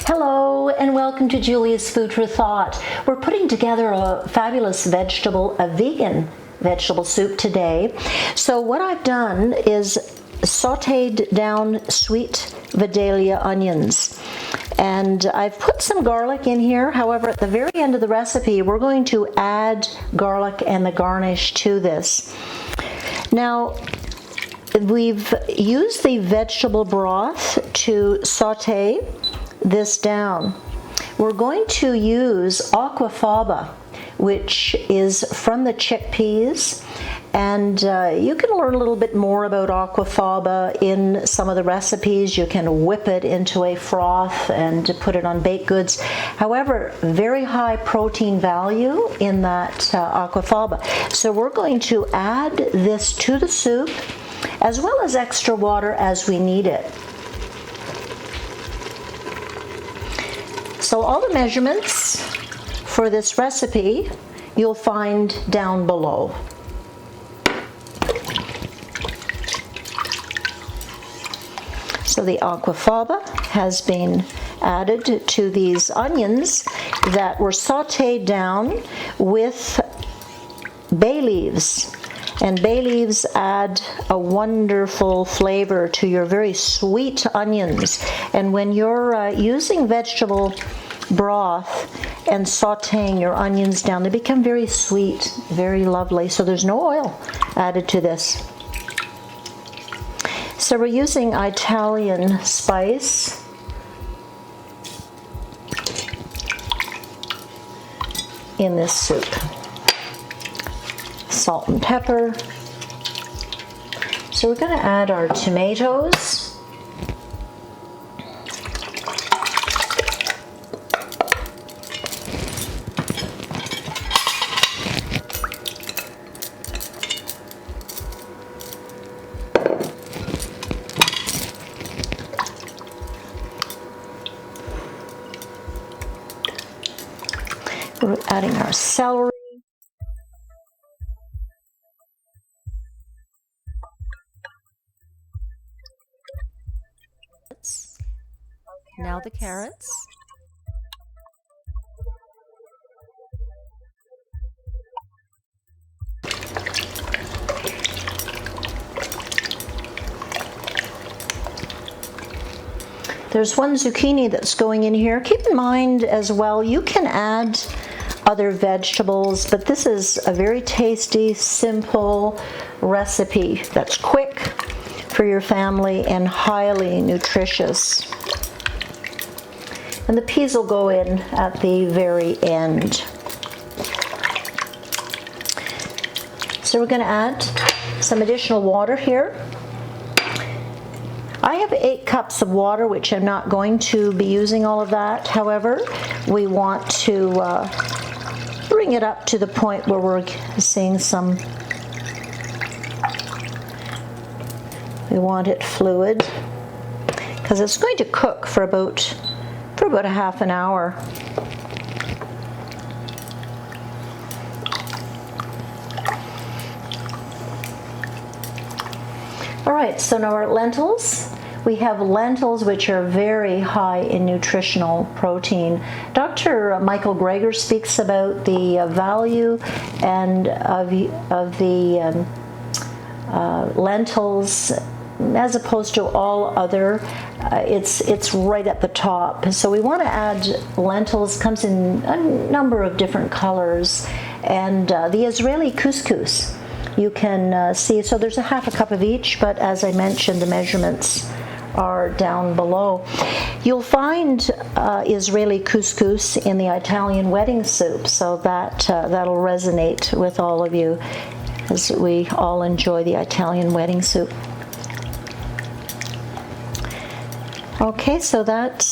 Hello and welcome to Julia's Food for Thought. We're putting together a fabulous vegan vegetable soup today. So what I've done is sauteed down sweet Vidalia onions. And I've put some garlic in here. However, at the very end of the recipe, we're going to add garlic and the garnish to this. Now, we've used the vegetable broth to saute this down. We're going to use Aquafaba, which is from the chickpeas, and you can learn a little bit more about Aquafaba in some of the recipes. You can whip it into a froth and put it on baked goods. However, very high protein value in that Aquafaba. So we're going to add this to the soup as well as extra water as we need it. So all the measurements for this recipe you'll find down below. So the Aquafaba has been added to these onions that were sauteed down with bay leaves. And bay leaves add a wonderful flavor to your very sweet onions. And when you're using vegetable broth and sauteing your onions down, they become very sweet, very lovely. So there's no oil added to this. So we're using Italian spice. In this soup. Salt and pepper. So we're going to add our tomatoes. We're adding our celery. Now the carrots. There's one zucchini that's going in here. Keep in mind as well, you can add other vegetables, but this is a very tasty, simple recipe that's quick for your family and highly nutritious. And the peas will go in at the very end. So we're going to add some additional water here. I have 8 cups of water, which I'm not going to be using all of that. However, we want to bring it up to the point where we're seeing some, we want it fluid, because it's going to cook for about a half an hour. All right, so now our lentils. We have lentils which are very high in nutritional protein. Dr. Michael Greger speaks about the value and of the lentils as opposed to all other. It's right at the top. So we want to add lentils. Comes in a number of different colors, and the Israeli Couscous. You can see, so there's a half a cup of each, but as I mentioned, the measurements are down below. You'll find Israeli couscous in the Italian wedding soup, so that'll resonate with all of you as we all enjoy the Italian wedding soup. Okay, so that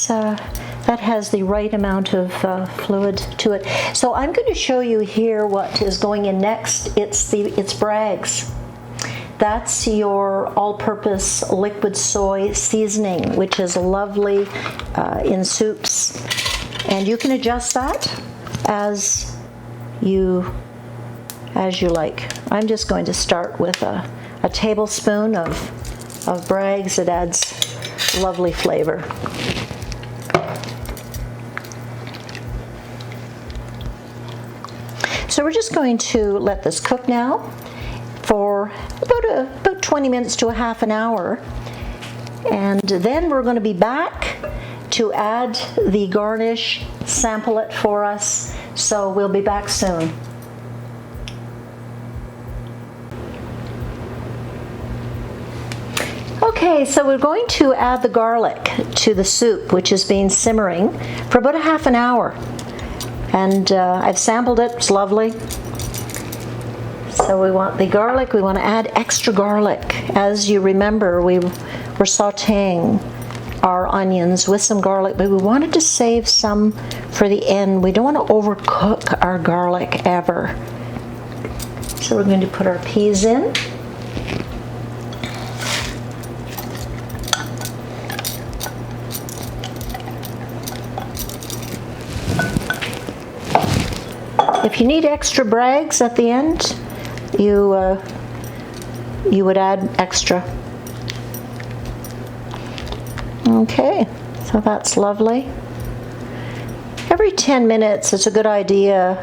has the right amount of fluid to it. So I'm going to show you here what is going in next. It's Bragg's. That's your all-purpose liquid soy seasoning, which is lovely in soups. And you can adjust that as you like. I'm just going to start with a tablespoon of of Bragg's. It adds lovely flavor. So we're just going to let this cook now for about 20 minutes to a half an hour. And then we're going to be back to add the garnish, sample it for us. So we'll be back soon. Okay, so we're going to add the garlic to the soup, which has been simmering for about a half an hour. And I've sampled it, it's lovely. So we want the garlic, we want to add extra garlic. As you remember, we were sauteing our onions with some garlic, but we wanted to save some for the end. We don't want to overcook our garlic ever. So we're going to put our peas in. If you need extra Bragg's at the end, you would add extra. Okay, so that's lovely. Every 10 minutes it's a good idea,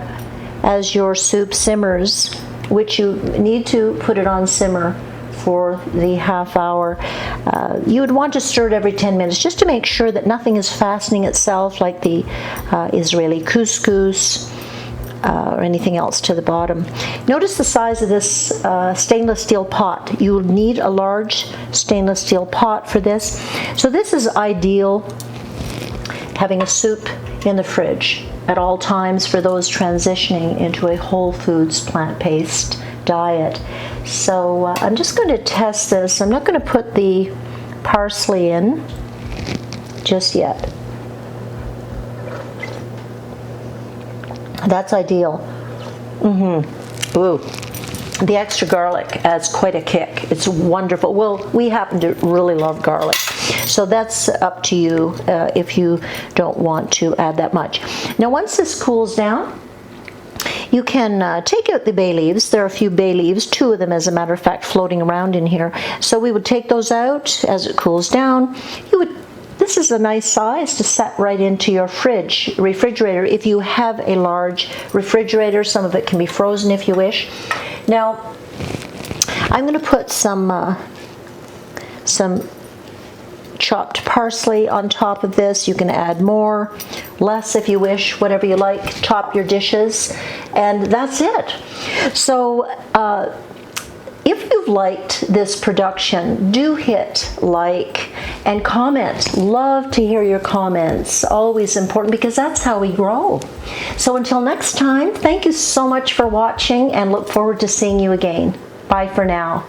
as your soup simmers, which you need to put it on simmer for the half hour. You would want to stir it every 10 minutes just to make sure that nothing is fastening itself, like the Israeli Couscous or anything else to the bottom. Notice the size of this stainless steel pot. You will need a large stainless steel pot for this. So this is ideal, having a soup in the fridge at all times for those transitioning into a whole foods plant-based diet. So I'm just going to test this. I'm not going to put the parsley in just yet. That's ideal. Ooh, the extra garlic adds quite a kick. It's wonderful. Well, we happen to really love garlic, so that's up to you if you don't want to add that much. Now, once this cools down, you can take out the bay leaves. There are a few bay leaves, 2 of them as a matter of fact, floating around in here. So we would take those out as it cools down. This is a nice size to set right into your refrigerator. If you have a large refrigerator, some of it can be frozen if you wish. Now, I'm going to put some chopped parsley on top of this. You can add more, less if you wish, whatever you like. Top your dishes, and that's it. So, if you've liked this production, do hit like and comment. Love to hear your comments. Always important, because that's how we grow. So until next time, thank you so much for watching, and look forward to seeing you again. Bye for now.